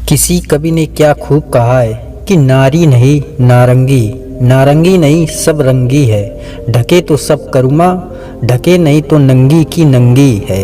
किसी कवि ने क्या खूब कहा है कि नारी नहीं नारंगी, नारंगी नहीं सब रंगी है। ढके तो सब करुमा, ढके नहीं तो नंगी की नंगी है।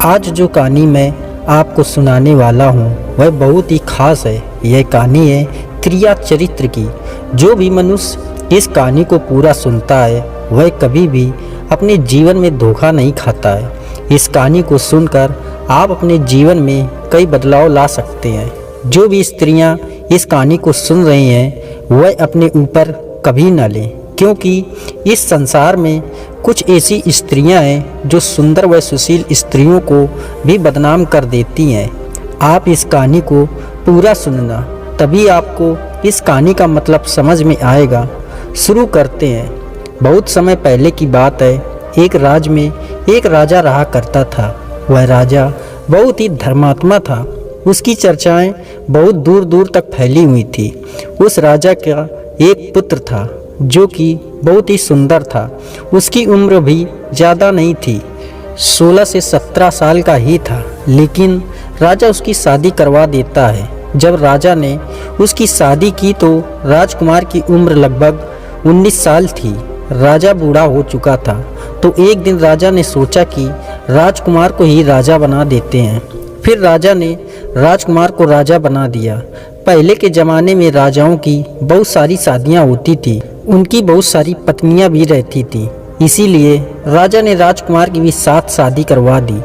आज जो कहानी मैं आपको सुनाने वाला हूँ वह बहुत ही खास है। यह कहानी है क्रिया चरित्र की। जो भी मनुष्य इस कहानी को पूरा सुनता है वह कभी भी अपने जीवन में धोखा नहीं खाता है। इस कहानी को सुनकर आप अपने जीवन में कई बदलाव ला सकते हैं। जो भी स्त्रियां इस कहानी को सुन रही हैं वह अपने ऊपर कभी न लें, क्योंकि इस संसार में कुछ ऐसी स्त्रियां हैं जो सुंदर व सुशील स्त्रियों को भी बदनाम कर देती हैं। आप इस कहानी को पूरा सुनना, तभी आपको इस कहानी का मतलब समझ में आएगा। शुरू करते हैं। बहुत समय पहले की बात है। एक राज्य में एक राजा रहा करता था। वह राजा बहुत ही धर्मात्मा था। उसकी चर्चाएं बहुत दूर दूर तक फैली हुई थी। उस राजा का एक पुत्र था जो कि बहुत ही सुंदर था। उसकी उम्र भी ज़्यादा नहीं थी, 16 से 17 साल का ही था। लेकिन राजा उसकी शादी करवा देता है। जब राजा ने उसकी शादी की तो राजकुमार की उम्र लगभग 19 साल थी। राजा बूढ़ा हो चुका था, तो एक दिन राजा ने सोचा कि राजकुमार को ही राजा बना देते हैं। फिर राजा ने राजकुमार को राजा बना दिया। पहले के ज़माने में राजाओं की बहुत सारी शादियां होती थी, उनकी बहुत सारी पत्नियां भी रहती थी। इसीलिए राजा ने राजकुमार की भी 7 शादी करवा दी।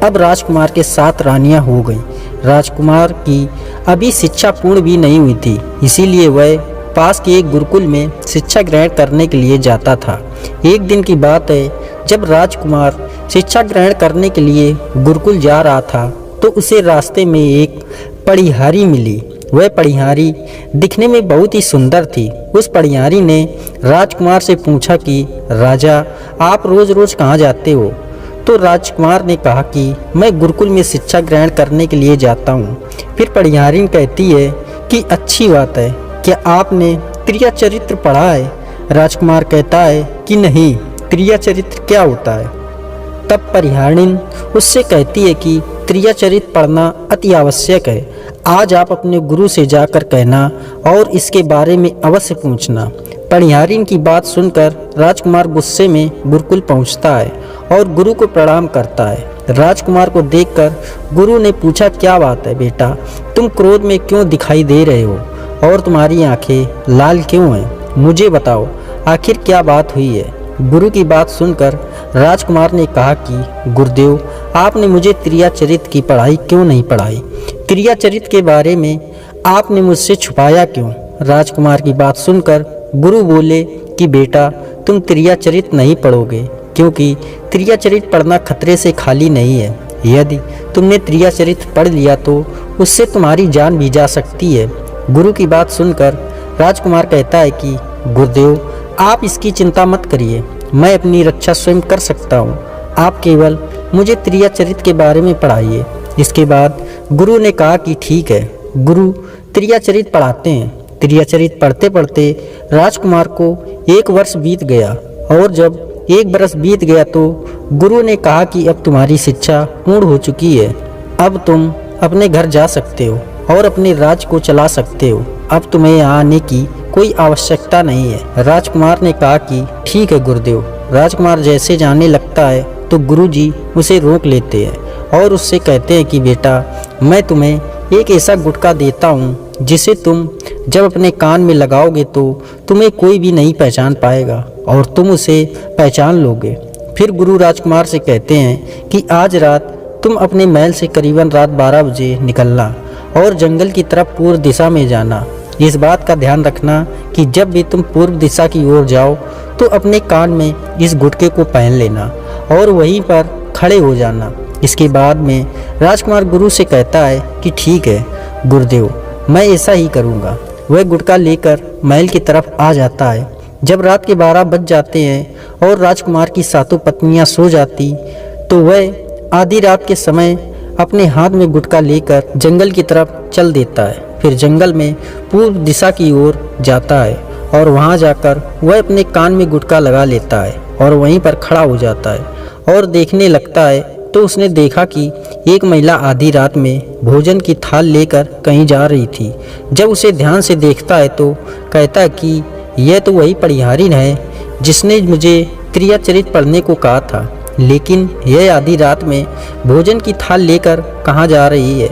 अब राजकुमार के 7 रानियां हो गई। राजकुमार की अभी शिक्षा पूर्ण भी नहीं हुई थी, इसीलिए वह पास के एक गुरुकुल में शिक्षा ग्रहण करने के लिए जाता था। एक दिन की बात है, जब राजकुमार शिक्षा ग्रहण करने के लिए गुरुकुल जा रहा था तो उसे रास्ते में एक पढ़िहारी मिली। वह पढ़िहारी दिखने में बहुत ही सुंदर थी। उस पढ़िहारी ने राजकुमार से पूछा कि राजा, आप रोज़ रोज़ कहाँ जाते हो? तो राजकुमार ने कहा कि मैं गुरुकुल में शिक्षा ग्रहण करने के लिए जाता हूँ। फिर पढ़िहारी कहती है कि अच्छी बात है, क्या आपने क्रिया चरित्र पढ़ा है? राजकुमार कहता है कि नहीं, क्रिया चरित्र क्या होता है? तब पढ़िहारिन उससे कहती है कि क्रिया चरित्र पढ़ना अति आवश्यक है। आज आप अपने गुरु से जाकर कहना और इसके बारे में अवश्य पूछना। पढ़िहारिन की बात सुनकर राजकुमार गुस्से में गुरुकुल पहुंचता है और गुरु को प्रणाम करता है। राजकुमार को देखकर गुरु ने पूछा, क्या बात है बेटा, तुम क्रोध में क्यों दिखाई दे रहे हो और तुम्हारी आंखें लाल क्यों हैं? मुझे बताओ, आखिर क्या बात हुई है? गुरु की बात सुनकर राजकुमार ने कहा कि गुरुदेव, आपने मुझे क्रिया चरित्र की पढ़ाई क्यों नहीं पढ़ाई? क्रिया चरित्र के बारे में आपने मुझसे छुपाया क्यों? राजकुमार की बात सुनकर गुरु बोले कि बेटा, तुम क्रिया चरित्र नहीं पढ़ोगे, क्योंकि क्रिया चरित्र पढ़ना खतरे से खाली नहीं है। यदि तुमने क्रिया चरित्र पढ़ लिया तो उससे तुम्हारी जान भी जा सकती है। गुरु की बात सुनकर राजकुमार कहता है कि गुरुदेव, आप इसकी चिंता मत करिए, मैं अपनी रक्षा स्वयं कर सकता हूँ। आप केवल मुझे क्रिया चरित्र के बारे में पढ़ाइए। इसके बाद गुरु ने कहा कि ठीक है। गुरु क्रिया चरित्र पढ़ाते हैं। क्रिया चरित्र पढ़ते पढ़ते राजकुमार को 1 वर्ष बीत गया, और जब 1 वर्ष बीत गया तो गुरु ने कहा कि अब तुम्हारी शिक्षा पूर्ण हो चुकी है। अब तुम अपने घर जा सकते हो और अपने राज्य को चला सकते हो। अब तुम्हें यहाँ आने की कोई आवश्यकता नहीं है। राजकुमार ने कहा कि ठीक है गुरुदेव। राजकुमार जैसे जाने लगता है तो गुरुजी उसे रोक लेते हैं और उससे कहते हैं कि बेटा, मैं तुम्हें एक ऐसा गुटखा देता हूँ जिसे तुम जब अपने कान में लगाओगे तो तुम्हें कोई भी नहीं पहचान पाएगा और तुम उसे पहचान लोगे। फिर गुरु राजकुमार से कहते हैं कि आज रात तुम अपने महल से करीबन रात 12 बजे निकलना और जंगल की तरफ पूर्व दिशा में जाना। इस बात का ध्यान रखना कि जब भी तुम पूर्व दिशा की ओर जाओ तो अपने कान में इस गुटके को पहन लेना और वहीं पर खड़े हो जाना। इसके बाद में राजकुमार गुरु से कहता है कि ठीक है गुरुदेव, मैं ऐसा ही करूँगा। वह गुटका लेकर महल की तरफ आ जाता है। जब रात के 12 बज जाते हैं और राजकुमार की 7 पत्नियाँ सो जाती तो वह आधी रात के समय अपने हाथ में गुटका लेकर जंगल की तरफ चल देता है। फिर जंगल में पूर्व दिशा की ओर जाता है और वहां जाकर वह अपने कान में गुटका लगा लेता है और वहीं पर खड़ा हो जाता है और देखने लगता है तो उसने देखा कि एक महिला आधी रात में भोजन की थाल लेकर कहीं जा रही थी। जब उसे ध्यान से देखता है तो कहता है कि यह तो वही पनिहारिन है जिसने मुझे क्रियाचरित पढ़ने को कहा था, लेकिन यह आधी रात में भोजन की थाल लेकर कहाँ जा रही है।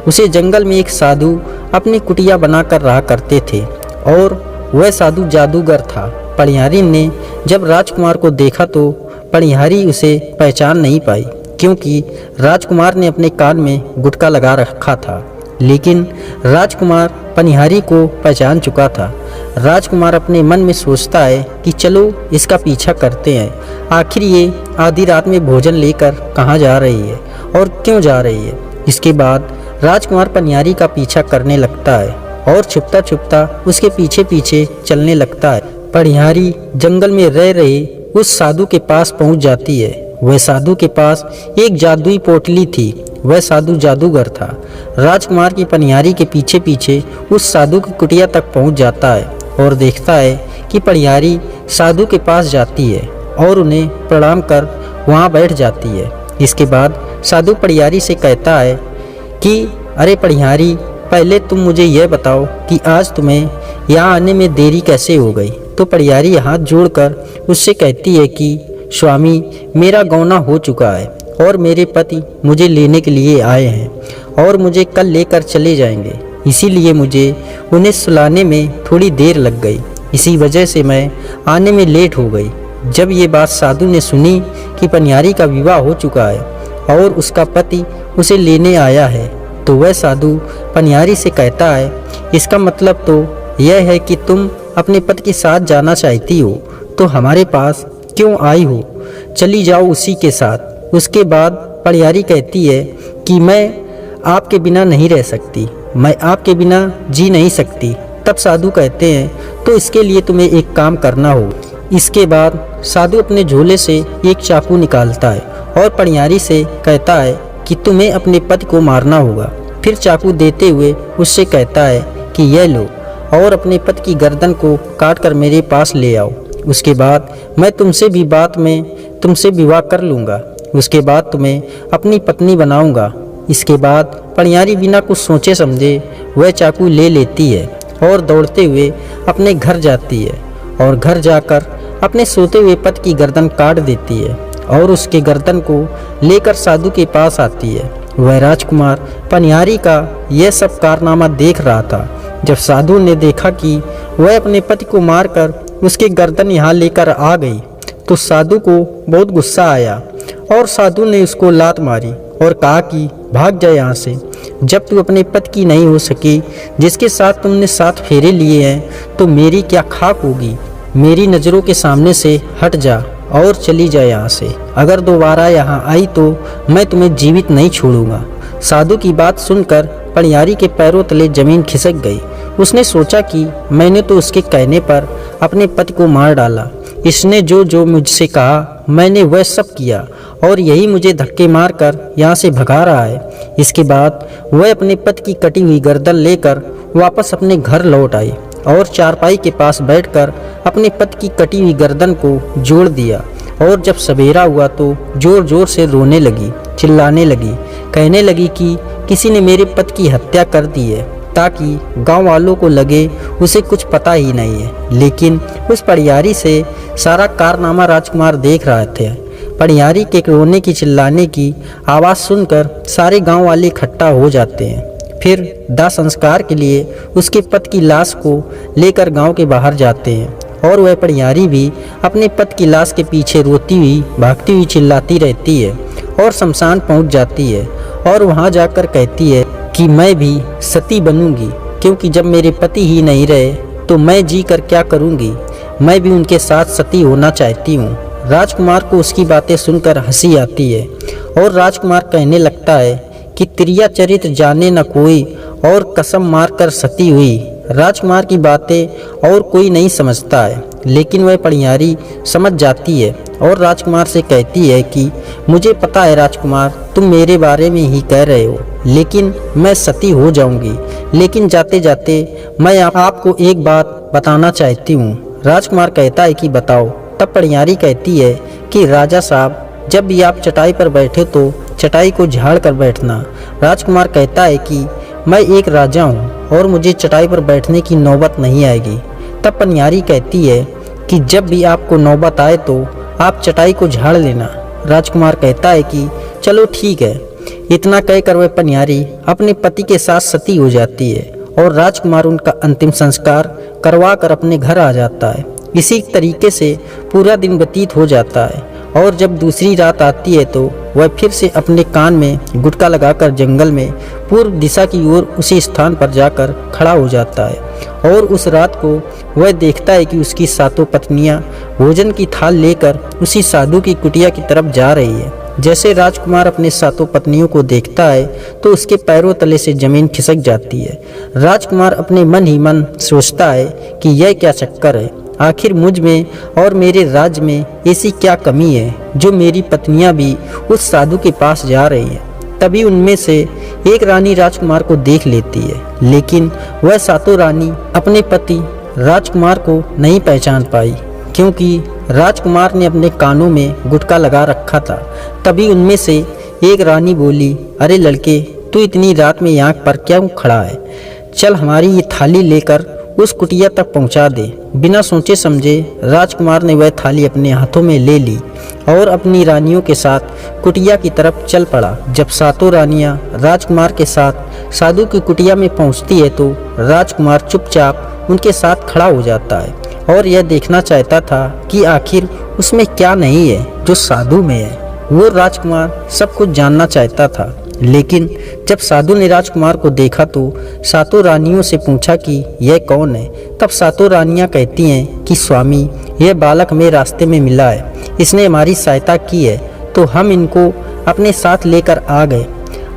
उसे जंगल में एक साधु अपनी कुटिया बनाकर रहा करते थे और वह साधु जादूगर था। पनिहारिन ने जब राजकुमार को देखा तो पनिहारी उसे पहचान नहीं पाई, क्योंकि राजकुमार ने अपने कान में गुटका लगा रखा था। लेकिन राजकुमार पनिहारी को पहचान चुका था। राजकुमार अपने मन में सोचता है कि चलो इसका पीछा करते हैं, आखिर ये आधी रात में भोजन लेकर कहाँ जा रही है और क्यों जा रही है। इसके बाद राजकुमार पनिहारी का पीछा करने लगता है और छुपता छुपता उसके पीछे पीछे चलने लगता है। पनिहारी जंगल में रह रहे उस साधु के पास पहुंच जाती है। वह साधु के पास एक जादुई पोटली थी। वह साधु जादूगर था। राजकुमार की पनिहारी के पीछे पीछे उस साधु की कुटिया तक पहुंच जाता है और देखता है कि पनिहारी साधु के पास जाती है और उन्हें प्रणाम कर वहां बैठ जाती है। इसके बाद साधु पनिहारी से कहता है कि अरे पनिहारी, पहले तुम मुझे यह बताओ कि आज तुम्हें यहाँ आने में देरी कैसे हो गई। तो पनिहारी हाथ जोड़कर उससे कहती है कि स्वामी, मेरा गौना हो चुका है और मेरे पति मुझे लेने के लिए आए हैं और मुझे कल लेकर चले जाएंगे, इसीलिए मुझे उन्हें सुलाने में थोड़ी देर लग गई। इसी वजह से मैं आने में लेट हो गई। जब ये बात साधु ने सुनी कि पनिहारी का विवाह हो चुका है और उसका पति उसे लेने आया है, तो वह साधु पनिहारी से कहता है, इसका मतलब तो यह है कि तुम अपने पति के साथ जाना चाहती हो, तो हमारे पास क्यों आई हो, चली जाओ उसी के साथ। उसके बाद पनिहारी कहती है कि मैं आपके बिना नहीं रह सकती, मैं आपके बिना जी नहीं सकती। तब साधु कहते हैं तो इसके लिए तुम्हें एक काम करना हो। इसके बाद साधु अपने झोले से एक चाकू निकालता है और पनिहारी से कहता है कि तुम्हें अपने पति को मारना होगा। फिर चाकू देते हुए उससे कहता है कि यह लो और अपने पति की गर्दन को काट कर मेरे पास ले आओ। उसके बाद मैं तुमसे विवाह कर लूँगा। उसके बाद तुम्हें अपनी पत्नी बनाऊंगा। इसके बाद पनिहारी बिना कुछ सोचे समझे वह चाकू ले लेती है और दौड़ते हुए अपने घर जाती है और घर जाकर अपने सोते हुए पति की गर्दन काट देती है और उसके गर्दन को लेकर साधु के पास आती है। वह राजकुमार पनिहारी का यह सब कारनामा देख रहा था। जब साधु ने देखा कि वह अपने पति को मारकर उसकी गर्दन यहाँ लेकर आ गई, तो साधु को बहुत गुस्सा आया और साधु ने उसको लात मारी और कहा कि भाग जा यहाँ से। जब तू अपने पति की नहीं हो सकी, जिसके साथ तुमने 7 फेरे लिए हैं, तो मेरी क्या खाक होगी। मेरी नज़रों के सामने से हट जा और चली जा यहाँ से। अगर दोबारा यहाँ आई तो मैं तुम्हें जीवित नहीं छोड़ूंगा। साधु की बात सुनकर पनिहारी के पैरों तले जमीन खिसक गई। उसने सोचा कि मैंने तो उसके कहने पर अपने पति को मार डाला। इसने जो जो मुझसे कहा मैंने वह सब किया और यही मुझे धक्के मारकर यहाँ से भगा रहा है। इसके बाद वह अपने पति की कटी हुई गर्दन लेकर वापस अपने घर लौट आई और चारपाई के पास बैठकर अपने पति की कटी हुई गर्दन को जोड़ दिया। और जब सवेरा हुआ तो जोर जोर से रोने लगी, चिल्लाने लगी, कहने लगी कि किसी ने मेरे पति की हत्या कर दी है, ताकि गांव वालों को लगे उसे कुछ पता ही नहीं है। लेकिन उस पनिहारी से सारा कारनामा राजकुमार देख रहे थे। पनिहारी के रोने की चिल्लाने की आवाज़ सुनकर सारे गांव वाले इकट्ठा हो जाते हैं। फिर दाह संस्कार के लिए उसके पति की लाश को लेकर गांव के बाहर जाते हैं और वह पनिहारी भी अपने पति की लाश के पीछे रोती हुई, भागती हुई चिल्लाती रहती है और शमशान पहुंच जाती है और वहां जाकर कहती है कि मैं भी सती बनूंगी, क्योंकि जब मेरे पति ही नहीं रहे तो मैं जी कर क्या करूंगी। मैं भी उनके साथ सती होना चाहती हूँ। राजकुमार को उसकी बातें सुनकर हंसी आती है और राजकुमार कहने लगता है कि त्रिया चरित जाने न कोई और कसम मार कर सती हुई। राजकुमार की बातें और कोई नहीं समझता है, लेकिन वह पनिहारी समझ जाती है और राजकुमार से कहती है कि मुझे पता है राजकुमार, तुम मेरे बारे में ही कह रहे हो, लेकिन मैं सती हो जाऊंगी। लेकिन जाते जाते मैं आपको एक बात बताना चाहती हूँ। राजकुमार कहता है कि बताओ। तब पनिहारी कहती है कि राजा साहब, जब भी आप चटाई पर बैठे तो चटाई को झाड़ कर बैठना। राजकुमार कहता है कि मैं एक राजा हूँ और मुझे चटाई पर बैठने की नौबत नहीं आएगी। तब पनियारी कहती है कि जब भी आपको नौबत आए तो आप चटाई को झाड़ लेना। राजकुमार कहता है कि चलो ठीक है। इतना कहकर वह पनियारी अपने पति के साथ सती हो जाती है और राजकुमार उनका अंतिम संस्कार करवा कर अपने घर आ जाता है। इसी तरीके से पूरा दिन व्यतीत हो जाता है और जब दूसरी रात आती है तो वह फिर से अपने कान में गुटका लगाकर जंगल में पूर्व दिशा की ओर उसी स्थान पर जाकर खड़ा हो जाता है और उस रात को वह देखता है कि उसकी सातों पत्नियां भोजन की थाल लेकर उसी साधु की कुटिया की तरफ जा रही है। जैसे राजकुमार अपने सातों पत्नियों को देखता है तो उसके पैरों तले से जमीन खिसक जाती है। राजकुमार अपने मन ही मन सोचता है कि यह क्या चक्कर है, आखिर मुझ में और मेरे राज्य में ऐसी क्या कमी है जो मेरी पत्नियां भी उस साधु के पास जा रही हैं। तभी उनमें से एक रानी राजकुमार को देख लेती है, लेकिन वह सातों रानी अपने पति राजकुमार को नहीं पहचान पाई क्योंकि राजकुमार ने अपने कानों में गुटखा लगा रखा था। तभी उनमें से एक रानी बोली, अरे लड़के, तू इतनी रात में यहाँ पर क्यों खड़ा है? चल हमारी ये थाली लेकर उस कुटिया तक पहुंचा दे। बिना सोचे समझे राजकुमार ने वह थाली अपने हाथों में ले ली और अपनी रानियों के साथ कुटिया की तरफ चल पड़ा। जब सातों रानियां राजकुमार के साथ साधु की कुटिया में पहुंचती है तो राजकुमार चुपचाप उनके साथ खड़ा हो जाता है और यह देखना चाहता था कि आखिर उसमें क्या नहीं है जो साधु में है। वो राजकुमार सब कुछ जानना चाहता था, लेकिन जब साधु ने राजकुमार को देखा तो सातों रानियों से पूछा कि यह कौन है। तब सातों रानियां कहती हैं कि स्वामी, यह बालक हमें रास्ते में मिला है, इसने हमारी सहायता की है तो हम इनको अपने साथ लेकर आ गए।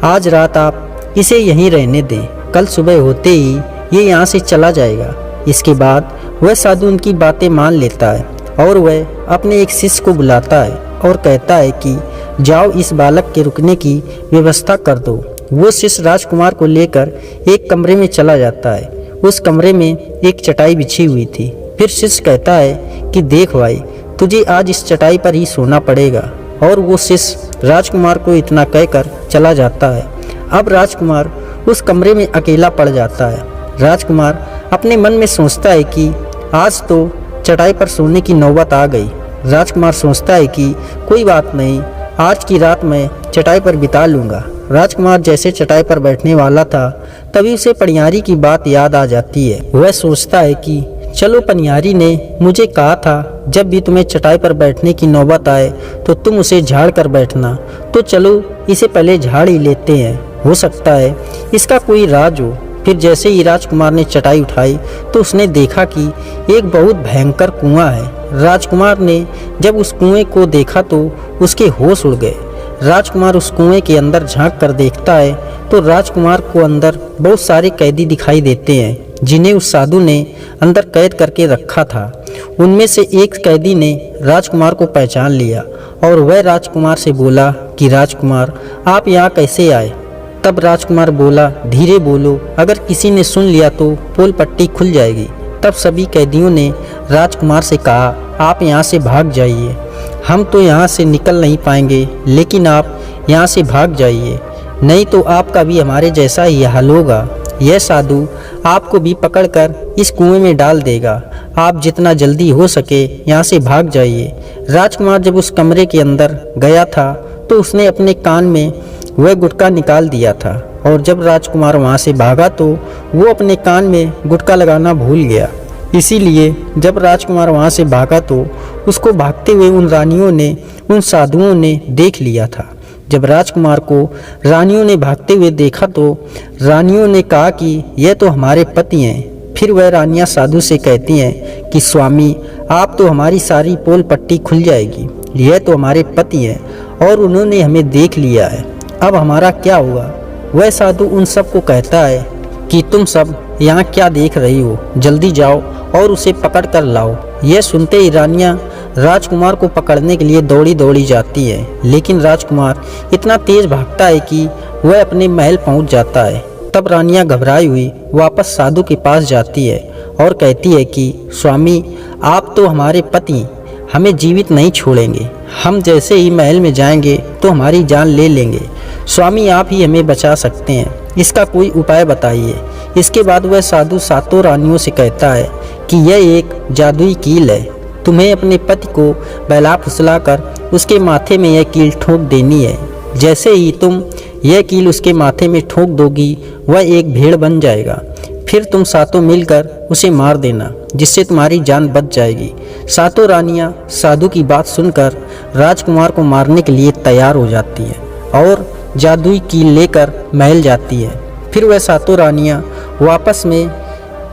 आज रात आप इसे यहीं रहने दें, कल सुबह होते ही ये यहाँ से चला जाएगा। इसके बाद वह साधु उनकी बातें मान लेता है और वह अपने एक शिष्य को बुलाता है और कहता है कि जाओ इस बालक के रुकने की व्यवस्था कर दो। वो शिष्य राजकुमार को लेकर एक कमरे में चला जाता है। उस कमरे में एक चटाई बिछी हुई थी। फिर शिष्य कहता है कि देख भाई, तुझे आज इस चटाई पर ही सोना पड़ेगा। और वो शिष्य राजकुमार को इतना कहकर चला जाता है। अब राजकुमार उस कमरे में अकेला पड़ जाता है। राजकुमार अपने मन में सोचता है कि आज तो चटाई पर सोने की नौबत आ गई। राजकुमार सोचता है कि कोई बात नहीं, आज की रात मैं चटाई पर बिता लूँगा। राजकुमार जैसे चटाई पर बैठने वाला था तभी उसे पनियारी की बात याद आ जाती है। वह सोचता है कि चलो, पनियारी ने मुझे कहा था जब भी तुम्हें चटाई पर बैठने की नौबत आए तो तुम उसे झाड़ कर बैठना, तो चलो इसे पहले झाड़ ही लेते हैं, हो सकता है इसका कोई राज हो। फिर जैसे ही राजकुमार ने चटाई उठाई तो उसने देखा कि एक बहुत भयंकर कुआं है। राजकुमार ने जब उस कुएं को देखा तो उसके होश उड़ गए। राजकुमार उस कुएं के अंदर झांक कर देखता है तो राजकुमार को अंदर बहुत सारे कैदी दिखाई देते हैं जिन्हें उस साधु ने अंदर कैद करके रखा था। उनमें से एक कैदी ने राजकुमार को पहचान लिया और वह राजकुमार से बोला कि राजकुमार, आप यहाँ कैसे आए? तब राजकुमार बोला, धीरे बोलो, अगर किसी ने सुन लिया तो पोल पट्टी खुल जाएगी। तब सभी कैदियों ने राजकुमार से कहा, आप यहाँ से भाग जाइए, हम तो यहाँ से निकल नहीं पाएंगे, लेकिन आप यहाँ से भाग जाइए, नहीं तो आपका भी हमारे जैसा ही हाल होगा। यह साधु आपको भी पकड़कर इस कुएं में डाल देगा। आप जितना जल्दी हो सके यहाँ से भाग जाइए। राजकुमार जब उस कमरे के अंदर गया था तो उसने अपने कान में वह गुटखा निकाल दिया था और जब राजकुमार वहाँ से भागा तो वो अपने कान में गुटखा लगाना भूल गया। इसीलिए जब राजकुमार वहाँ से भागा तो उसको भागते हुए उन रानियों ने, उन साधुओं ने देख लिया था। जब राजकुमार को रानियों ने भागते हुए देखा तो रानियों ने कहा कि यह तो हमारे पति हैं। फिर वह रानियां साधु से कहती हैं कि स्वामी, आप तो हमारी सारी पोल पट्टी खुल जाएगी, यह तो हमारे पति हैं और उन्होंने हमें देख लिया है, अब हमारा क्या हुआ? वह साधु उन सब को कहता है कि तुम सब यहाँ क्या देख रही हो, जल्दी जाओ और उसे पकड़ कर लाओ। यह सुनते ही रानियां राजकुमार को पकड़ने के लिए दौड़ी दौड़ी जाती है, लेकिन राजकुमार इतना तेज भागता है कि वह अपने महल पहुंच जाता है। तब रानियां घबराई हुई वापस साधु के पास जाती है और कहती है कि स्वामी, आप तो हमारे पति, हमें जीवित नहीं छोड़ेंगे, हम जैसे ही महल में जाएंगे तो हमारी जान ले लेंगे। स्वामी आप ही हमें बचा सकते हैं, इसका कोई उपाय बताइए। इसके बाद वह साधु सातों रानियों से कहता है कि यह एक जादुई कील है, तुम्हें अपने पति को बहला फुसलाकर उसके माथे में यह कील ठोक देनी है। जैसे ही तुम यह कील उसके माथे में ठोक दोगी वह एक भेड़ बन जाएगा। फिर तुम सातों मिलकर उसे मार देना, जिससे तुम्हारी जान बच जाएगी। सातों रानियां साधु की बात सुनकर राजकुमार को मारने के लिए तैयार हो जाती हैं और जादुई कील लेकर महल जाती है। फिर वह सातों रानियां आपस में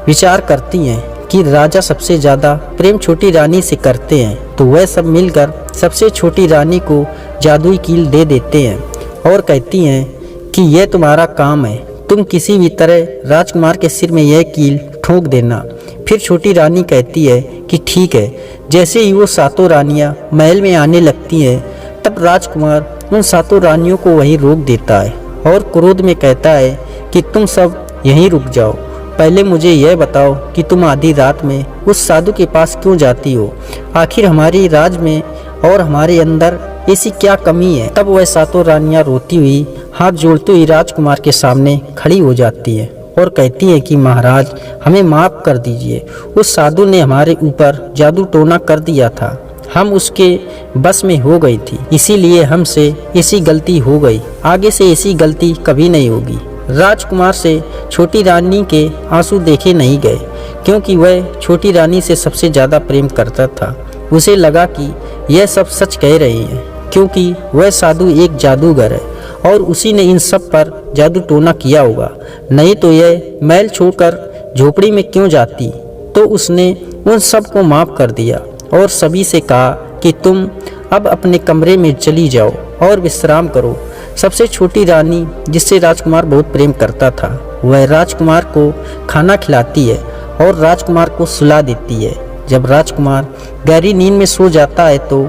विचार करती हैं कि राजा सबसे ज़्यादा प्रेम छोटी रानी से करते हैं, तो वह सब मिलकर सबसे छोटी रानी को जादुई कील दे देते हैं और कहती हैं कि यह तुम्हारा काम है, तुम किसी भी तरह राजकुमार के सिर में यह कील ठोक देना। फिर छोटी रानी कहती है कि ठीक है। जैसे ही वो सातों रानियां महल में आने लगती हैं, तब राजकुमार उन सातों रानियों को वहीं रोक देता है और क्रोध में कहता है कि तुम सब यहीं रुक जाओ, पहले मुझे यह बताओ कि तुम आधी रात में उस साधु के पास क्यों जाती हो? आखिर हमारी राज में और हमारे अंदर ऐसी क्या कमी है? तब वह सातों रानियां रोती हुई हाथ जोड़ती हुई राजकुमार के सामने खड़ी हो जाती है और कहती है कि महाराज हमें माफ़ कर दीजिए, उस साधु ने हमारे ऊपर जादू टोना कर दिया था, हम उसके बस में हो गई थी, इसीलिए हमसे ऐसी गलती हो गई, आगे से ऐसी गलती कभी नहीं होगी। राजकुमार से छोटी रानी के आंसू देखे नहीं गए, क्योंकि वह छोटी रानी से सबसे ज़्यादा प्रेम करता था। उसे लगा कि यह सब सच कह रहे हैं, क्योंकि वह साधु एक जादूगर है और उसी ने इन सब पर जादू टोना किया होगा, नहीं तो यह महल छोड़कर झोपड़ी में क्यों जाती। तो उसने उन सब को माफ़ कर दिया और सभी से कहा कि तुम अब अपने कमरे में चली जाओ और विश्राम करो। सबसे छोटी रानी, जिससे राजकुमार बहुत प्रेम करता था, वह राजकुमार को खाना खिलाती है और राजकुमार को सुला देती है। जब राजकुमार गहरी नींद में सो जाता है तो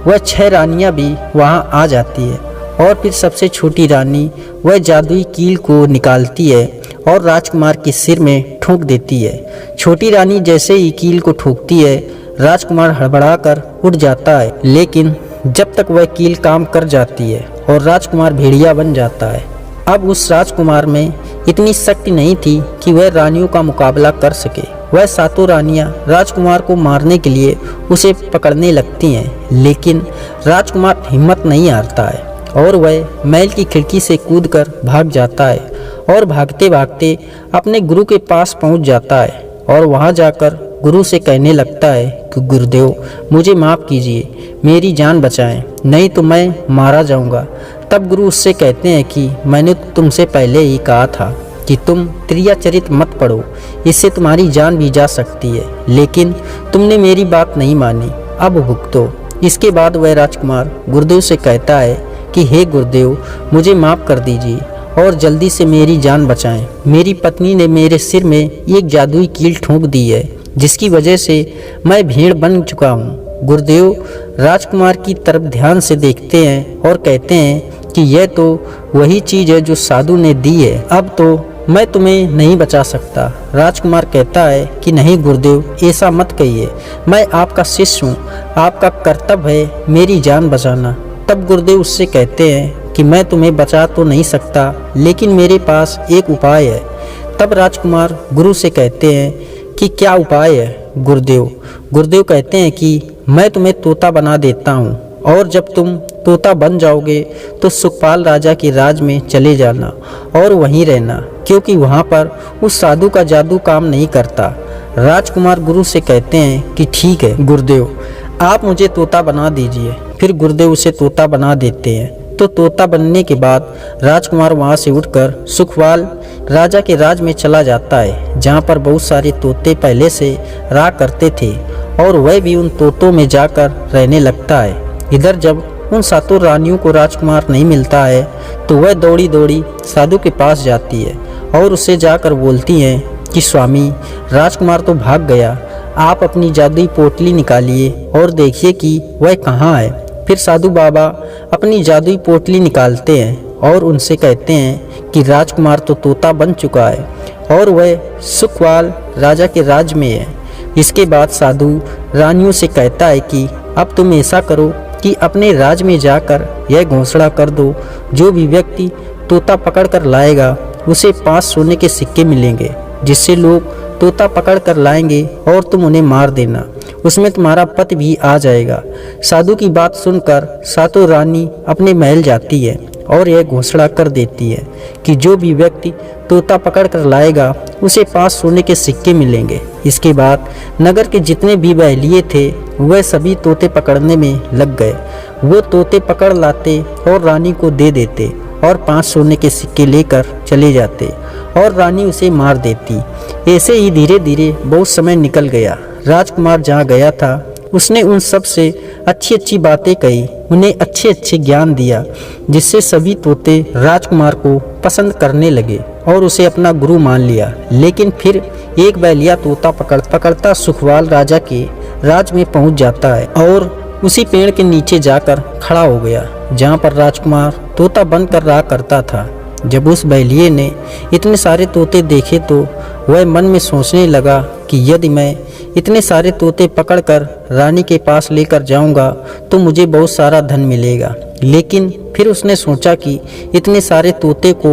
वह 6 रानियां भी वहां आ जाती है और फिर सबसे छोटी रानी वह जादुई कील को निकालती है और राजकुमार के सिर में ठोक देती है। छोटी रानी जैसे ही कील को ठोकती है, राजकुमार हड़बड़ाकर उठ जाता है, लेकिन जब तक वह कील काम कर जाती है और राजकुमार भेड़िया बन जाता है। अब उस राजकुमार में इतनी शक्ति नहीं थी कि वह रानियों का मुकाबला कर सके। वह सातों रानियां राजकुमार को मारने के लिए उसे पकड़ने लगती हैं, लेकिन राजकुमार हिम्मत नहीं हारता है और वह महल की खिड़की से कूदकर भाग जाता है और भागते भागते अपने गुरु के पास पहुंच जाता है और वहां जाकर गुरु से कहने लगता है कि गुरुदेव मुझे माफ़ कीजिए, मेरी जान बचाएं, नहीं तो मैं मारा जाऊंगा। तब गुरु उससे कहते हैं कि मैंने तुमसे पहले ही कहा था कि तुम त्रियाचरित मत पढ़ो, इससे तुम्हारी जान भी जा सकती है, लेकिन तुमने मेरी बात नहीं मानी, अब भुगतो। इसके बाद वह राजकुमार गुरुदेव से कहता है कि हे गुरुदेव मुझे माफ़ कर दीजिए और जल्दी से मेरी जान बचाएं। मेरी पत्नी ने मेरे सिर में एक जादुई कील ठोक दी है, जिसकी वजह से मैं भेड़ बन चुका हूँ। गुरुदेव राजकुमार की तरफ ध्यान से देखते हैं और कहते हैं कि यह तो वही चीज़ है जो साधु ने दी है, अब तो मैं तुम्हें नहीं बचा सकता। राजकुमार कहता है कि नहीं गुरुदेव ऐसा मत कहिए, मैं आपका शिष्य हूँ, आपका कर्तव्य है मेरी जान बचाना। तब गुरुदेव उससे कहते हैं कि मैं तुम्हें बचा तो नहीं सकता, लेकिन मेरे पास एक उपाय है। तब राजकुमार गुरु से कहते हैं कि क्या उपाय है गुरुदेव कहते हैं कि मैं तुम्हें तोता बना देता हूँ और जब तुम तोता बन जाओगे तो सुखपाल राजा के राज में चले जाना और वहीं रहना, क्योंकि वहाँ पर उस साधु का जादू काम नहीं करता। राजकुमार गुरु से कहते हैं कि ठीक है गुरुदेव, आप मुझे तोता बना दीजिए। फिर गुरुदेव उसे तोता बना देते हैं। तो तोता बनने के बाद राजकुमार वहाँ से उठकर सुखपाल राजा के राज में चला जाता है, जहाँ पर बहुत सारे तोते पहले से रहा करते थे और वह भी उन तोतों में जाकर रहने लगता है। इधर जब उन सातों रानियों को राजकुमार नहीं मिलता है तो वह दौड़ी दौड़ी साधु के पास जाती है और उससे जाकर बोलती हैं कि स्वामी राजकुमार तो भाग गया, आप अपनी जादुई पोटली निकालिए और देखिए कि वह कहाँ है। फिर साधु बाबा अपनी जादुई पोटली निकालते हैं और उनसे कहते हैं कि राजकुमार तो तोता बन चुका है और वह सुखपाल राजा के राज में है। इसके बाद साधु रानियों से कहता है कि अब तुम ऐसा करो कि अपने राज में जाकर यह घोषणा कर दो, जो भी व्यक्ति तोता पकड़ कर लाएगा उसे 5 सोने के सिक्के मिलेंगे, जिससे लोग तोता पकड़ कर लाएंगे और तुम उन्हें मार देना, उसमें तुम्हारा पति भी आ जाएगा। साधु की बात सुनकर सातों रानी अपने महल जाती है और यह घोषणा कर देती है कि जो भी व्यक्ति तोता पकड़ कर लाएगा उसे 5 सोने के सिक्के मिलेंगे। इसके बाद नगर के जितने भी बहलिए थे वह सभी तोते पकड़ने में लग गए। वो तोते पकड़ लाते और रानी को दे देते और 5 सोने के सिक्के लेकर चले जाते और रानी उसे मार देती। ऐसे ही धीरे धीरे बहुत समय निकल गया। राजकुमार जहाँ गया था उसने उन सब से अच्छी अच्छी बातें कही, उन्हें अच्छे अच्छे ज्ञान दिया, जिससे सभी तोते राजकुमार को पसंद करने लगे और उसे अपना गुरु मान लिया। लेकिन फिर एक बहलिया तोता पकड़ता सुखवाल राजा के राज में पहुंच जाता है और उसी पेड़ के नीचे जाकर खड़ा हो गया जहां पर राजकुमार तोता बनकर रहा करता था। जब उस बहलिये ने इतने सारे तोते देखे तो वह मन में सोचने लगा कि यदि मैं इतने सारे तोते पकड़कर रानी के पास लेकर जाऊंगा तो मुझे बहुत सारा धन मिलेगा। लेकिन फिर उसने सोचा कि इतने सारे तोते को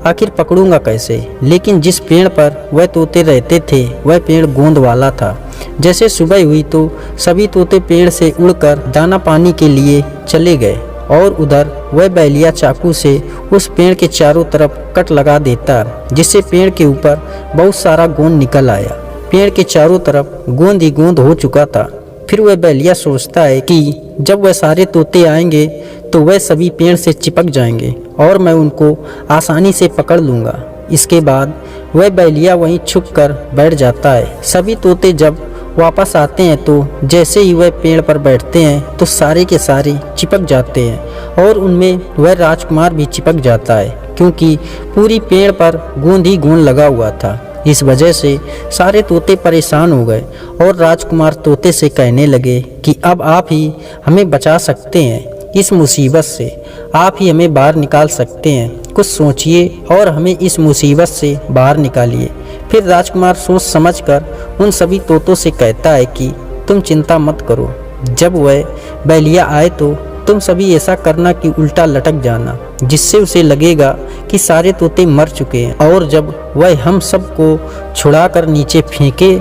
आखिर पकड़ूंगा कैसे। लेकिन जिस पेड़ पर वह तोते रहते थे वह पेड़ गोंद वाला था। जैसे सुबह हुई तो सभी तोते पेड़ से उड़कर दाना पानी के लिए चले गए और उधर वह बहलिया चाकू से उस पेड़ के चारों तरफ कट लगा देता, जिससे पेड़ के ऊपर बहुत सारा गोंद निकल आया। पेड़ के चारों तरफ गोंद ही गोंद हो चुका था। फिर वह बहलिया सोचता है कि जब वह सारे तोते आएंगे तो वह सभी पेड़ से चिपक जाएंगे और मैं उनको आसानी से पकड़ लूँगा। इसके बाद वह बहलिया वहीं छुप कर बैठ जाता है। सभी तोते जब वापस आते हैं तो जैसे ही वह पेड़ पर बैठते हैं तो सारे के सारे चिपक जाते हैं और उनमें वह राजकुमार भी चिपक जाता है, क्योंकि पूरी पेड़ पर गोंद ही गोंद लगा हुआ था। इस वजह से सारे तोते परेशान हो गए और राजकुमार तोते से कहने लगे कि अब आप ही हमें बचा सकते हैं इस मुसीबत से, आप ही हमें बाहर निकाल सकते हैं। कुछ सोचिए और हमें इस मुसीबत से बाहर निकालिए। फिर राजकुमार सोच समझकर उन सभी तोतों से कहता है कि तुम चिंता मत करो, जब वह बहलिया आए तो तुम सभी ऐसा करना कि उल्टा लटक जाना, जिससे उसे लगेगा कि सारे तोते मर चुके हैं, और जब वह हम सबको छुड़ाकर नीचे फेंके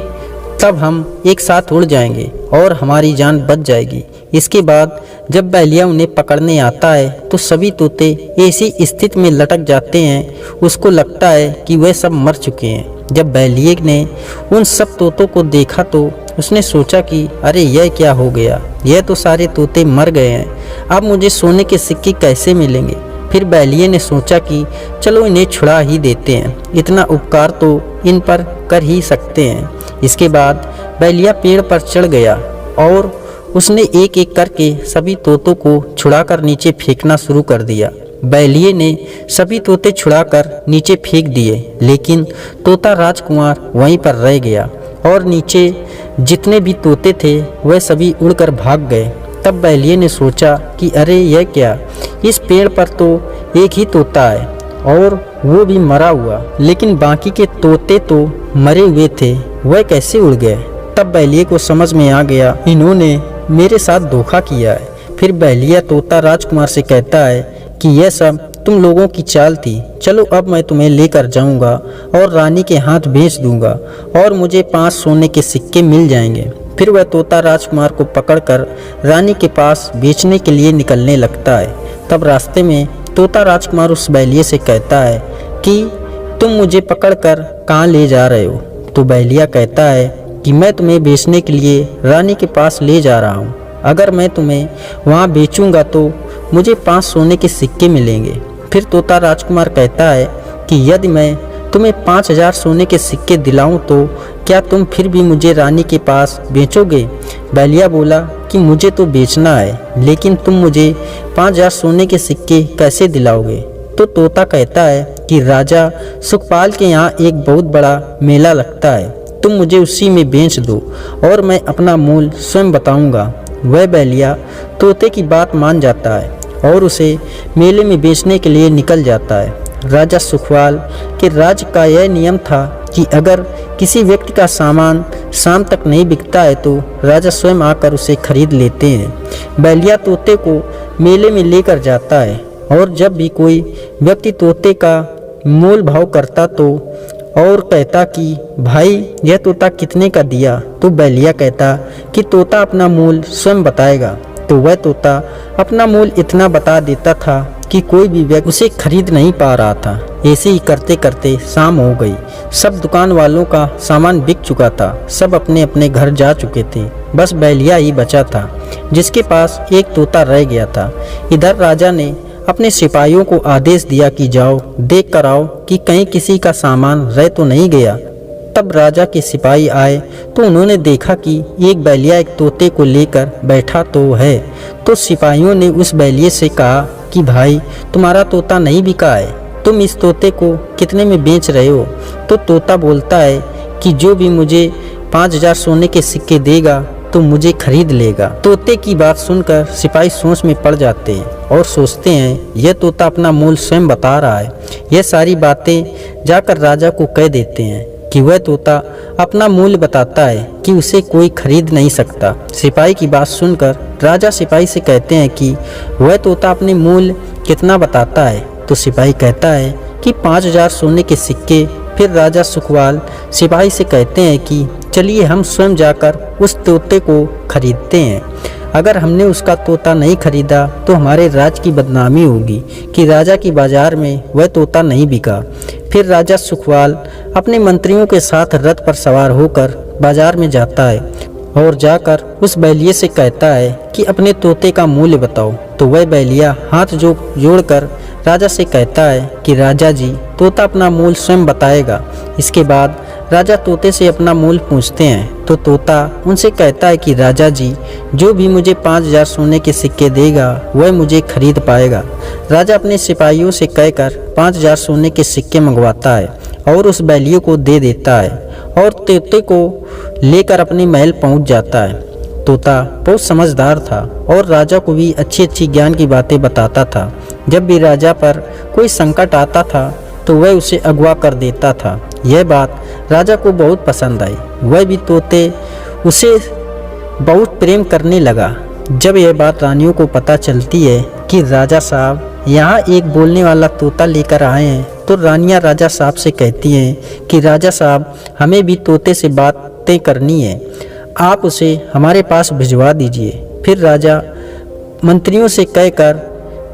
तब हम एक साथ उड़ जाएंगे और हमारी जान बच जाएगी। इसके बाद जब बहलिया उन्हें पकड़ने आता है तो सभी तोते ऐसी स्थिति में लटक जाते हैं, उसको लगता है कि वह सब मर चुके हैं। जब बहलिये ने उन सब तोतों को देखा तो उसने सोचा कि अरे यह क्या हो गया, यह तो सारे तोते मर गए हैं, अब मुझे सोने के सिक्के कैसे मिलेंगे। फिर बहलिये ने सोचा कि चलो इन्हें छुड़ा ही देते हैं, इतना उपकार तो इन पर कर ही सकते हैं। इसके बाद बहलिया पेड़ पर चढ़ गया और उसने एक एक करके सभी तोतों को छुड़ाकर नीचे फेंकना शुरू कर दिया। बहलिये ने सभी तोते छुड़ाकर नीचे फेंक दिए, लेकिन तोता राजकुमार वहीं पर रह गया और नीचे जितने भी तोते थे वह सभी उड़कर भाग गए। तब बहलिये ने सोचा कि अरे यह क्या, इस पेड़ पर तो एक ही तोता है और वो भी मरा हुआ, लेकिन बाकी के तोते तो मरे हुए थे, वह कैसे उड़ गए। तब बहलिये को समझ में आ गया इन्होंने मेरे साथ धोखा किया है। फिर बहलिया तोता राजकुमार से कहता है कि यह सब तुम लोगों की चाल थी, चलो अब मैं तुम्हें लेकर जाऊंगा और रानी के हाथ बेच दूंगा और मुझे 5 सोने के सिक्के मिल जाएंगे। फिर वह तोता राजकुमार को पकड़कर रानी के पास बेचने के लिए निकलने लगता है। तब रास्ते में तोता राजकुमार उस बहलिये से कहता है कि तुम मुझे पकड़कर कहाँ ले जा रहे हो। तो बहलिया कहता है कि मैं तुम्हें बेचने के लिए रानी के पास ले जा रहा हूँ, अगर मैं तुम्हें वहाँ बेचूंगा तो मुझे 5 सोने के सिक्के मिलेंगे। फिर तोता राजकुमार कहता है कि यदि मैं तुम्हें 5000 सोने के सिक्के दिलाऊं तो क्या तुम फिर भी मुझे रानी के पास बेचोगे। बहलिया बोला कि मुझे तो बेचना है, लेकिन तुम मुझे 5000 सोने के सिक्के कैसे दिलाओगे। तो तोता कहता है कि राजा सुखपाल के यहाँ एक बहुत बड़ा मेला लगता है, तुम मुझे उसी में बेच दो और मैं अपना मूल स्वयं बताऊंगा। वह बहलिया तोते की बात मान जाता है और उसे मेले में बेचने के लिए निकल जाता है। राजा सुखवाल के राज्य का यह नियम था कि अगर किसी व्यक्ति का सामान शाम तक नहीं बिकता है तो राजा स्वयं आकर उसे खरीद लेते हैं। बैलिया तोते को मेले में लेकर जाता है और जब भी कोई व्यक्ति तोते का मोल भाव करता तो और कहता कि भाई यह तोता कितने का दिया, तो बैलिया कहता कि तोता अपना मूल स्वयं बताएगा। तो वह तोता अपना मूल इतना बता देता था कि कोई भी व्यक्ति उसे खरीद नहीं पा रहा था। ऐसे ही करते करते शाम हो गई। सब दुकान वालों का सामान बिक चुका था। सब अपने अपने घर जा चुके थे। बस बैलिया ही बचा था जिसके पास एक तोता रह गया था। इधर राजा ने अपने सिपाहियों को आदेश दिया कि जाओ देख कर आओ कि कहीं किसी का सामान रह तो नहीं गया। तब राजा के सिपाही आए तो उन्होंने देखा कि एक बैलिया एक तोते को लेकर बैठा तो है। तो सिपाहियों ने उस बैलिए से कहा कि भाई तुम्हारा तोता नहीं बिका है, तुम इस तोते को कितने में बेच रहे हो? तो तोता बोलता है कि जो भी मुझे 5000 सोने के सिक्के देगा तो मुझे खरीद लेगा। तोते की बात सुनकर सिपाही सोच में पड़ जाते हैं और सोचते हैं यह तोता अपना मूल स्वयं बता रहा है। यह सारी बातें जाकर राजा को कह देते हैं कि वह तोता अपना मूल्य बताता है कि उसे कोई खरीद नहीं सकता। सिपाही की बात सुनकर राजा सिपाही से कहते हैं कि वह तोता अपने मूल्य कितना बताता है। तो सिपाही कहता है कि 5000 सोने के सिक्के। फिर राजा सुखवाल सिपाही से कहते हैं कि चलिए हम स्वयं जाकर उस तोते को खरीदते हैं। अगर हमने उसका तोता नहीं खरीदा तो हमारे राज की बदनामी होगी कि राजा की बाजार में वह तोता नहीं बिका। फिर राजा सुखवाल अपने मंत्रियों के साथ रथ पर सवार होकर बाजार में जाता है और जाकर उस बैलिए से कहता है कि अपने तोते का मूल्य बताओ। तो वह बैलिया हाथ जोड़कर राजा से कहता है कि राजा जी तोता अपना मूल्य स्वयं बताएगा। इसके बाद राजा तोते से अपना मूल्य पूछते हैं तो तोता उनसे कहता है कि राजा जी जो भी मुझे 5000 सोने के सिक्के देगा वह मुझे खरीद पाएगा। राजा अपने सिपाहियों से कहकर 5000 सोने के सिक्के मंगवाता है और उस बैलियों को दे देता है और तोते को लेकर अपने महल पहुंच जाता है। तोता बहुत समझदार था और राजा को भी अच्छी अच्छी ज्ञान की बातें बताता था। जब भी राजा पर कोई संकट आता था तो वह उसे अगवा कर देता था। यह बात राजा को बहुत पसंद आई। वह भी तोते उसे बहुत प्रेम करने लगा। जब यह बात रानियों को पता चलती है कि राजा साहब यहाँ एक बोलने वाला तोता लेकर आए हैं तो रानियाँ राजा साहब से कहती हैं कि राजा साहब हमें भी तोते से बातें करनी है, आप उसे हमारे पास भिजवा दीजिए। फिर राजा मंत्रियों से कहकर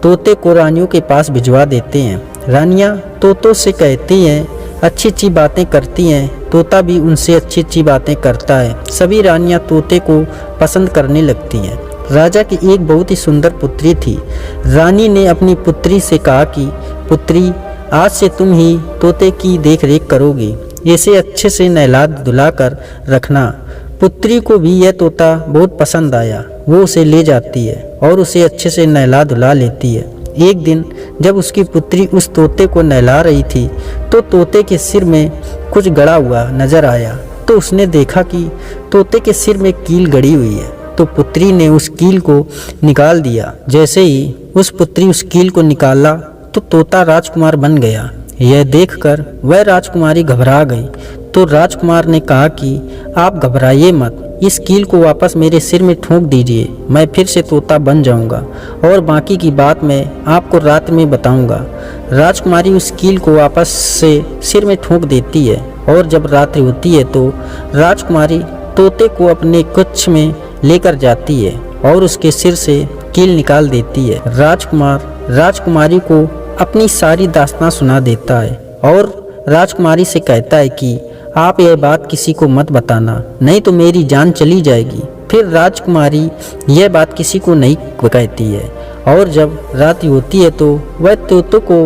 तोते को रानियों के पास भिजवा देते हैं। रानियाँ तोतों से कहती हैं, अच्छी अच्छी बातें करती हैं। तोता भी उनसे अच्छी अच्छी बातें करता है। सभी रानियाँ तोते को पसंद करने लगती हैं। राजा की एक बहुत ही सुंदर पुत्री थी। रानी ने अपनी पुत्री से कहा कि पुत्री आज से तुम ही तोते की देख रेख करोगी, इसे अच्छे से नहला धुला कर रखना। पुत्री को भी यह तोता बहुत पसंद आया। वो उसे ले जाती है और उसे अच्छे से नहला धुला लेती है। एक दिन जब उसकी पुत्री उस तोते को नहला रही थी तो तोते के सिर में कुछ गड़ा हुआ नजर आया। तो उसने देखा कि तोते के सिर में कील गड़ी हुई है। तो पुत्री ने उस कील को निकाल दिया। जैसे ही उस पुत्री उस कील को निकाला तो तोता राजकुमार बन गया। यह देखकर वह राजकुमारी घबरा गई। तो राजकुमार ने कहा कि आप घबराइए मत, इस कील को वापस मेरे सिर में ठोक दीजिए, मैं फिर से तोता बन जाऊंगा और बाकी की बात मैं आपको रात में बताऊंगा। राजकुमारी उस कील को वापस से सिर में ठोक देती है और जब रात्रि होती है तो राजकुमारी तोते को अपने कक्ष में लेकर जाती है और उसके सिर से कील निकाल देती है। राजकुमार राजकुमारी को अपनी सारी दास्तां सुना देता है और राजकुमारी से कहता है कि आप यह बात किसी को मत बताना, नहीं तो मेरी जान चली जाएगी। फिर राजकुमारी यह बात किसी को नहीं कहती है और जब रात होती है तो वह तोते को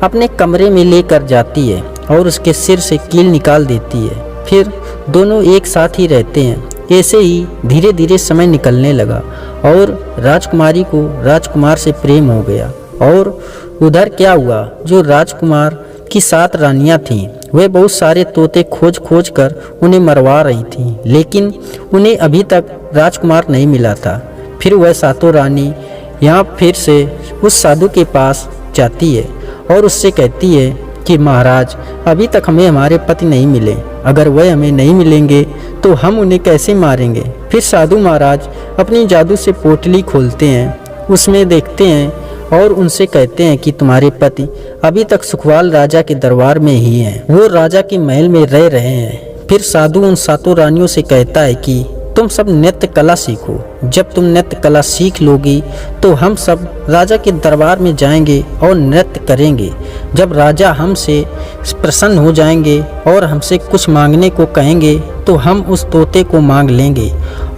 अपने कमरे में लेकर जाती है और उसके सिर से कील निकाल देती है। फिर दोनों एक साथ ही रहते हैं। ऐसे ही धीरे धीरे समय निकलने लगा और राजकुमारी को राजकुमार से प्रेम हो गया। और उधर क्या हुआ, जो राजकुमार की 7 रानियां थीं वे बहुत सारे तोते खोज खोज कर उन्हें मरवा रही थीं, लेकिन उन्हें अभी तक राजकुमार नहीं मिला था। फिर वह 7 रानी यहाँ फिर से उस साधु के पास जाती है और उससे कहती है कि महाराज अभी तक हमें हमारे पति नहीं मिले, अगर वह हमें नहीं मिलेंगे तो हम उन्हें कैसे मारेंगे। फिर साधु महाराज अपनी जादू से पोटली खोलते हैं, उसमें देखते हैं और उनसे कहते हैं कि तुम्हारे पति अभी तक सुखवाल राजा के दरबार में ही हैं, वो राजा के महल में रह रहे हैं। फिर साधु उन सातों रानियों से कहता है कि तुम सब नृत्य कला सीखो, जब तुम नृत्य कला सीख लोगी तो हम सब राजा के दरबार में जाएंगे और नृत्य करेंगे। जब राजा हमसे प्रसन्न हो जाएंगे और हमसे कुछ मांगने को कहेंगे तो हम उस तोते को मांग लेंगे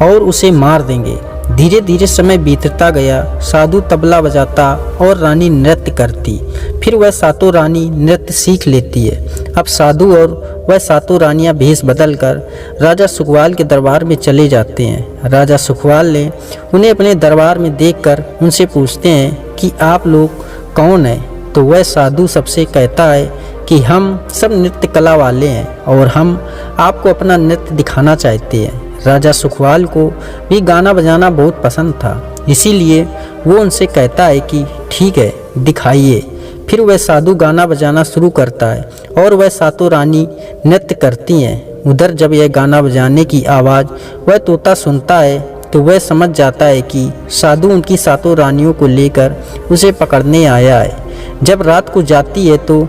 और उसे मार देंगे। धीरे धीरे समय बीतता गया, साधु तबला बजाता और रानी नृत्य करती। फिर वह सातों रानी नृत्य सीख लेती है। अब साधु और वह सातों रानियां भेष बदलकर राजा सुखवाल के दरबार में चले जाते हैं। राजा सुखवाल ने उन्हें अपने दरबार में देखकर उनसे पूछते हैं कि आप लोग कौन हैं। तो वह साधु सबसे कहता है कि हम सब नृत्य कला वाले हैं और हम आपको अपना नृत्य दिखाना चाहते हैं। राजा सुखवाल को भी गाना बजाना बहुत पसंद था, इसीलिए वो उनसे कहता है कि ठीक है, दिखाइए। फिर वह साधु गाना बजाना शुरू करता है और वह सातों रानी नृत्य करती हैं। उधर जब यह गाना बजाने की आवाज़ वह तोता सुनता है तो वह समझ जाता है कि साधु उनकी सातों रानियों को लेकर उसे पकड़ने आया है। जब रात को जाती है तो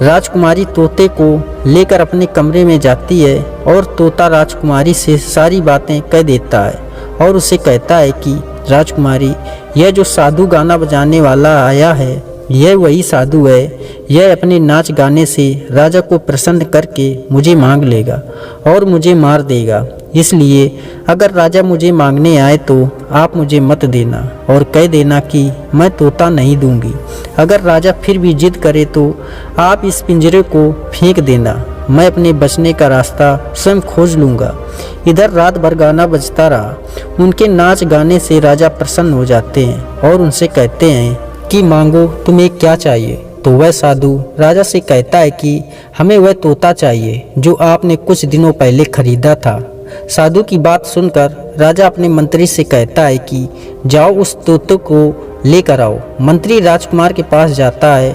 राजकुमारी तोते को लेकर अपने कमरे में जाती है और तोता राजकुमारी से सारी बातें कह देता है और उसे कहता है कि राजकुमारी, यह जो साधु गाना बजाने वाला आया है यह वही साधु है। यह अपने नाच गाने से राजा को प्रसन्न करके मुझे मांग लेगा और मुझे मार देगा। इसलिए अगर राजा मुझे मांगने आए तो आप मुझे मत देना और कह देना कि मैं तोता नहीं दूंगी। अगर राजा फिर भी जिद करे तो आप इस पिंजरे को फेंक देना, मैं अपने बचने का रास्ता स्वयं खोज लूँगा। इधर रात भर गाना बजता रहा। उनके नाच गाने से राजा प्रसन्न हो जाते हैं और उनसे कहते हैं कि मांगो, तुम्हें क्या चाहिए। तो वह साधु राजा से कहता है कि हमें वह तोता चाहिए जो आपने कुछ दिनों पहले खरीदा था। साधु की बात सुनकर राजा अपने मंत्री से कहता है कि जाओ उस तोते को लेकर आओ। मंत्री राजकुमार के पास जाता है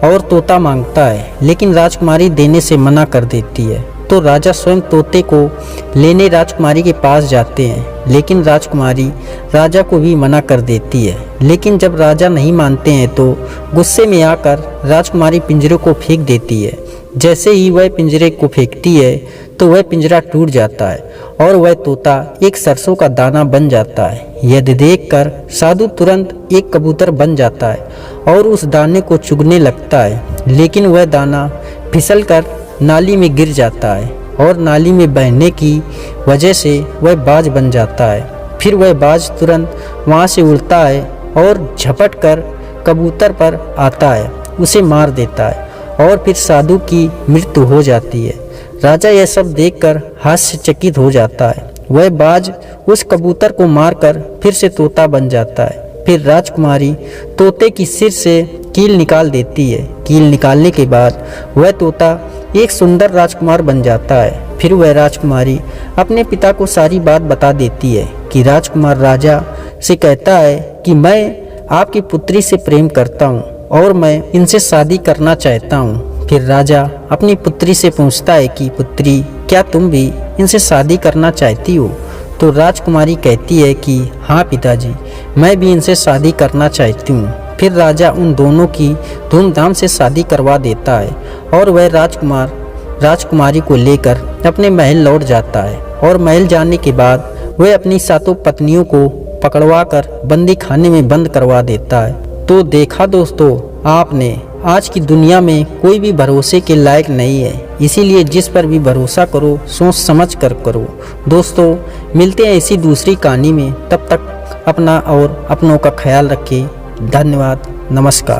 और तोता मांगता है, लेकिन राजकुमारी देने से मना कर देती है। तो राजा स्वयं तोते को लेने राजकुमारी के पास जाते हैं, लेकिन राजकुमारी राजा को भी मना कर देती है। लेकिन जब राजा नहीं मानते हैं तो गुस्से में आकर राजकुमारी पिंजरे को फेंक देती है। जैसे ही वह पिंजरे को फेंकती है तो वह पिंजरा टूट जाता है और वह तोता एक सरसों का दाना बन जाता है। यह देखकर साधु तुरंत एक कबूतर बन जाता है और उस दाने को चुगने लगता है, लेकिन वह दाना फिसलकर नाली में गिर जाता है और नाली में बहने की वजह से वह बाज बन जाता है। फिर वह बाज तुरंत वहाँ से उड़ता है और झपट कर कबूतर पर आता है, उसे मार देता है और फिर साधु की मृत्यु हो जाती है। राजा यह सब देखकर हास्यचकित हो जाता है। वह बाज उस कबूतर को मारकर फिर से तोता बन जाता है। फिर राजकुमारी तोते की सिर से कील निकाल देती है। कील निकालने के बाद वह तोता एक सुंदर राजकुमार बन जाता है। फिर वह राजकुमारी अपने पिता को सारी बात बता देती है कि राजकुमार राजा से कहता है कि मैं आपकी पुत्री से प्रेम करता हूँ और मैं इनसे शादी करना चाहता हूँ। फिर राजा अपनी पुत्री से पूछता है कि पुत्री, क्या तुम भी इनसे शादी करना चाहती हो। तो राजकुमारी कहती है कि हाँ पिताजी, मैं भी इनसे शादी करना चाहती हूँ। फिर राजा उन दोनों की धूमधाम से शादी करवा देता है और वह राजकुमार राजकुमारी को लेकर अपने महल लौट जाता है और महल जाने के बाद वह अपनी सातों पत्नियों को पकड़वाकर बंदी खाने में बंद करवा देता है। तो देखा दोस्तों आपने, आज की दुनिया में कोई भी भरोसे के लायक नहीं है, इसीलिए जिस पर भी भरोसा करो सोच समझ कर करो। दोस्तों मिलते हैं इसी दूसरी कहानी में, तब तक अपना और अपनों का ख्याल रखें। धन्यवाद, नमस्कार।